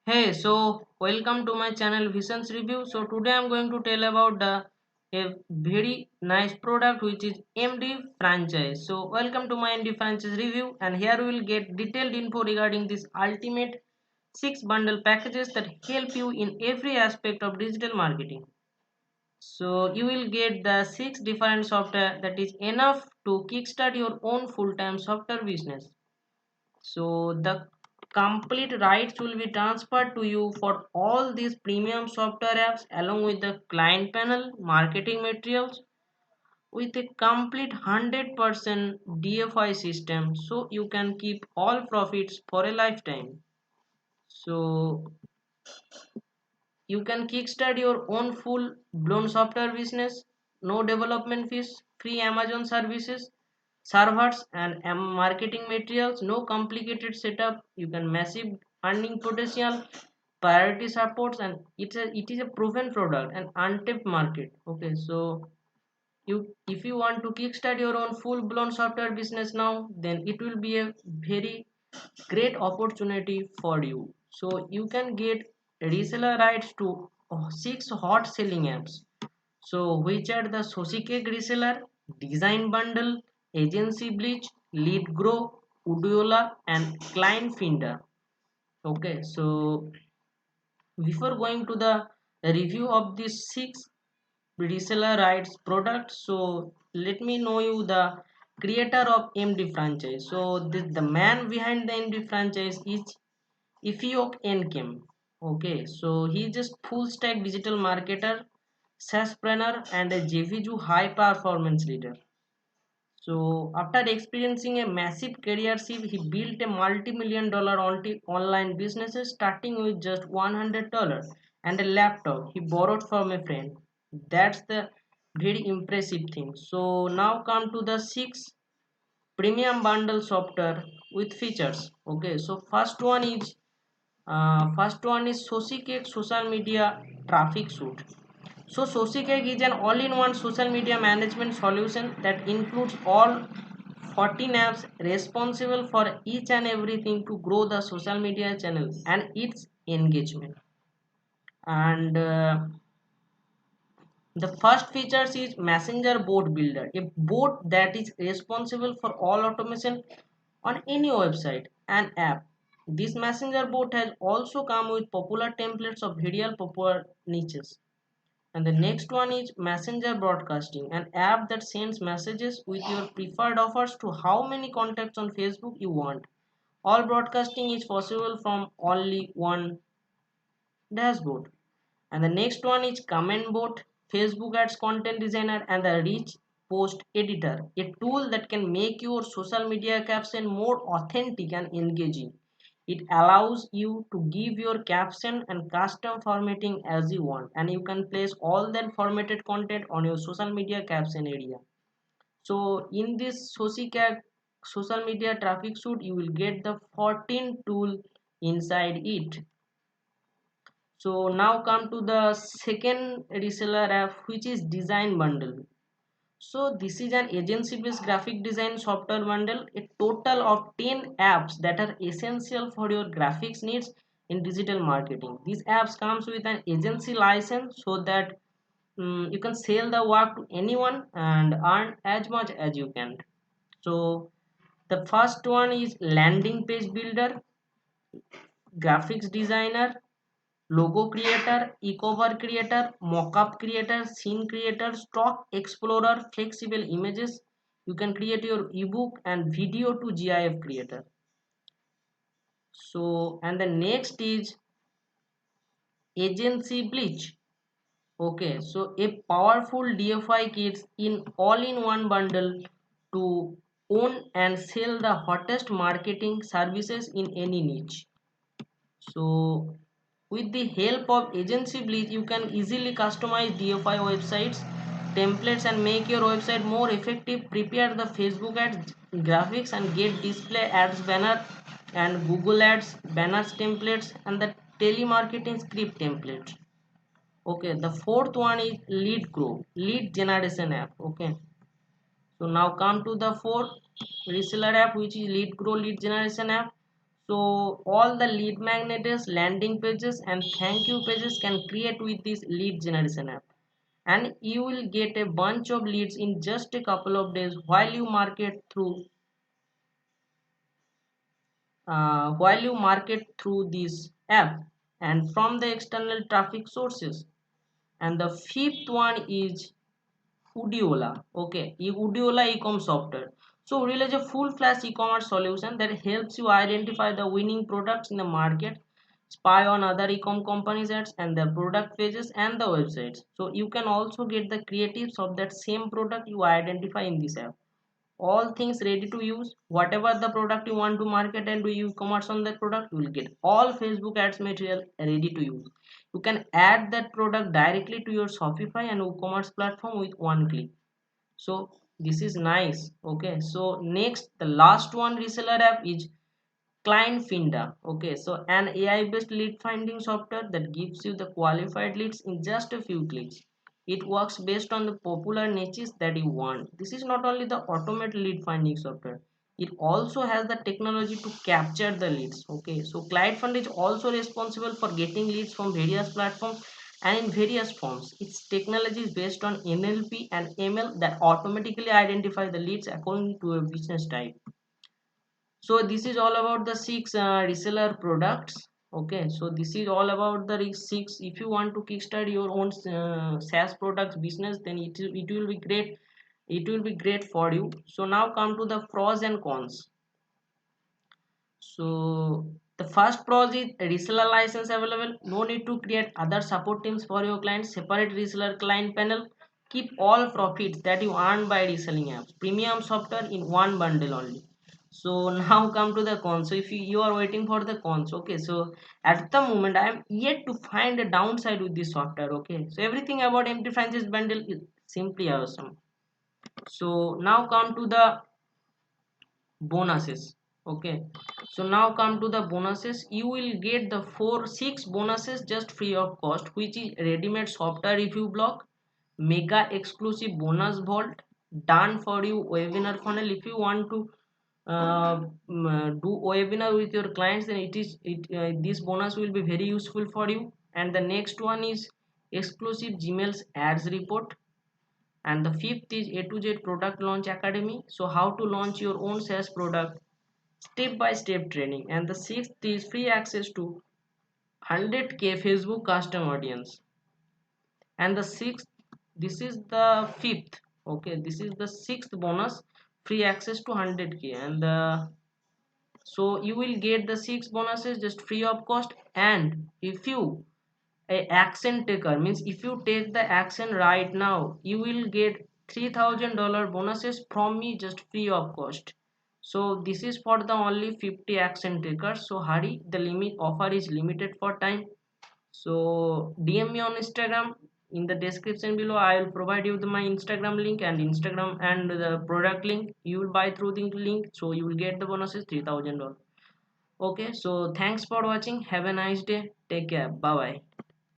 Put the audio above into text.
Hey, so welcome to my channel Visions Review. So today I'm going to tell about the a very nice product which is MD franchise. So welcome to my MD franchise review, and here we will get detailed info regarding this ultimate six bundle packages that help you in every aspect of digital marketing. So you will get the six different software that is enough to kickstart your own full-time software business. So the complete rights will be transferred to you for all these premium software apps along with the client panel, marketing materials with a complete 100% DFI system, so you can keep all profits for a lifetime. So you can kickstart your own full blown software business, no development fees, free Amazon services, servers and marketing materials, no complicated setup. You can massive earning potential, priority supports, and it is a proven product and untapped market. Okay, so you if you want to kickstart your own full blown software business now, then it will be a very great opportunity for you. So you can get reseller rights to six hot selling apps. So which are the Sosikek reseller, Design Bundle, Agency Bleach, Lead Grow, Udiola, and Client Finder. Okay, so before going to the review of these six reseller rights products, so let me know you the creator of MD franchise. So the man behind the MD franchise is Ifiok Nkem. Okay, so he's just full stack digital marketer, SaaSpreneur, and a JVju high performance leader. So after experiencing a massive career shift, he built a multi-million dollar online business starting with just $100 and a laptop he borrowed from a friend. That's the very impressive thing. So now come to the six premium bundle software with features. Okay, so first one is Sosikek social media traffic suite. So Sosikek is an all-in-one social media management solution that includes all 14 apps responsible for each and everything to grow the social media channel and its engagement. And the first features is Messenger Bot Builder, a bot that is responsible for all automation on any website and app. This messenger bot has also come with popular templates of various popular niches. And the next one is Messenger Broadcasting, an app that sends messages with your preferred offers to how many contacts on Facebook you want. All broadcasting is possible from only one dashboard. And the next one is Comment Bot, Facebook Ads Content Designer, and the Rich Post Editor, a tool that can make your social media caption more authentic and engaging. It allows you to give your caption and custom formatting as you want, and you can place all that formatted content on your social media caption area. So in this social media traffic suite, you will get the 14 tool inside it. So now come to the second reseller app, which is Design Bundle. So this is an agency-based graphic design software bundle, a total of 10 apps that are essential for your graphics needs in digital marketing. These apps comes with an agency license so that you can sell the work to anyone and earn as much as you can. So the first one is landing page builder, graphics designer, logo creator, e-cover creator, mockup creator, scene creator, stock explorer, flexible images. You can create your ebook and video to GIF creator. So, and the next is agency bleach. Okay, so a powerful DFI kits in all-in-one bundle to own and sell the hottest marketing services in any niche. So with the help of Agency Bleach, you can easily customize DFI websites, templates, and make your website more effective. Prepare the Facebook ads, graphics, and get display ads banner and Google ads, banners templates, and the telemarketing script template. Okay, the fourth one is Lead Grow, lead generation app. Okay, so now come to the fourth reseller app, which is Lead Grow lead generation app. So all the lead magnets, landing pages and thank you pages can create with this lead generation app, and you will get a bunch of leads in just a couple of days while you market through this app and from the external traffic sources. And the fifth one is Udiola. Okay, Udiola e-com software. So Udiola is a full-fledged e-commerce solution that helps you identify the winning products in the market, spy on other e-com companies ads and their product pages and the websites. So you can also get the creatives of that same product you identify in this app. All things ready to use. Whatever the product you want to market and do e-commerce on that product, you will get all Facebook ads material ready to use. You can add that product directly to your Shopify and e-commerce platform with one click. So this is nice. Okay, so next the last one reseller app is Client Finda. Okay, so an AI based lead finding software that gives you the qualified leads in just a few clicks. It works based on the popular niches that you want. This is not only the automated lead finding software, it also has the technology to capture the leads. Okay, so Client Fund is also responsible for getting leads from various platforms and in various forms. Its technology is based on NLP and ML that automatically identify the leads according to a business type. So this is all about the six reseller products. Okay, so this is all about the six. If you want to kickstart your own SaaS products business, then it will be great. It will be great for you. So now come to the pros and cons. So the first pros is reseller license available. No need to create other support teams for your clients. Separate reseller client panel. Keep all profits that you earn by reselling apps. Premium software in one bundle only. So now come to the cons. So if you are waiting for the cons, okay. So at the moment I am yet to find a downside with this software. Okay. So everything about empty franchise bundle is simply awesome. So now come to the bonuses. Okay, so now come to the bonuses. You will get the 6 bonuses just free of cost, which is ready-made software review blog, mega exclusive bonus vault, done for you webinar funnel. If you want to do webinar with your clients, then this bonus will be very useful for you. And the next one is exclusive Gmail's ads report, and the fifth is A to Z product launch academy. So how to launch your own SaaS product, step by step training. And the sixth is free access to 100k Facebook custom audience. And the sixth, this is the fifth. Okay, this is the sixth bonus, free access to 100k. And so you will get the six bonuses just free of cost. And if you a action taker, means if you take the action right now, you will get $3,000 bonuses from me just free of cost. So this is for the only 50 action takers. So hurry, the limit offer is limited for time. So DM me on Instagram. In the description below I will provide you my Instagram link and Instagram and the product link. You will buy through the link, so you will get the bonuses $3,000. Okay, so thanks for watching. Have a nice day. Take care. Bye bye.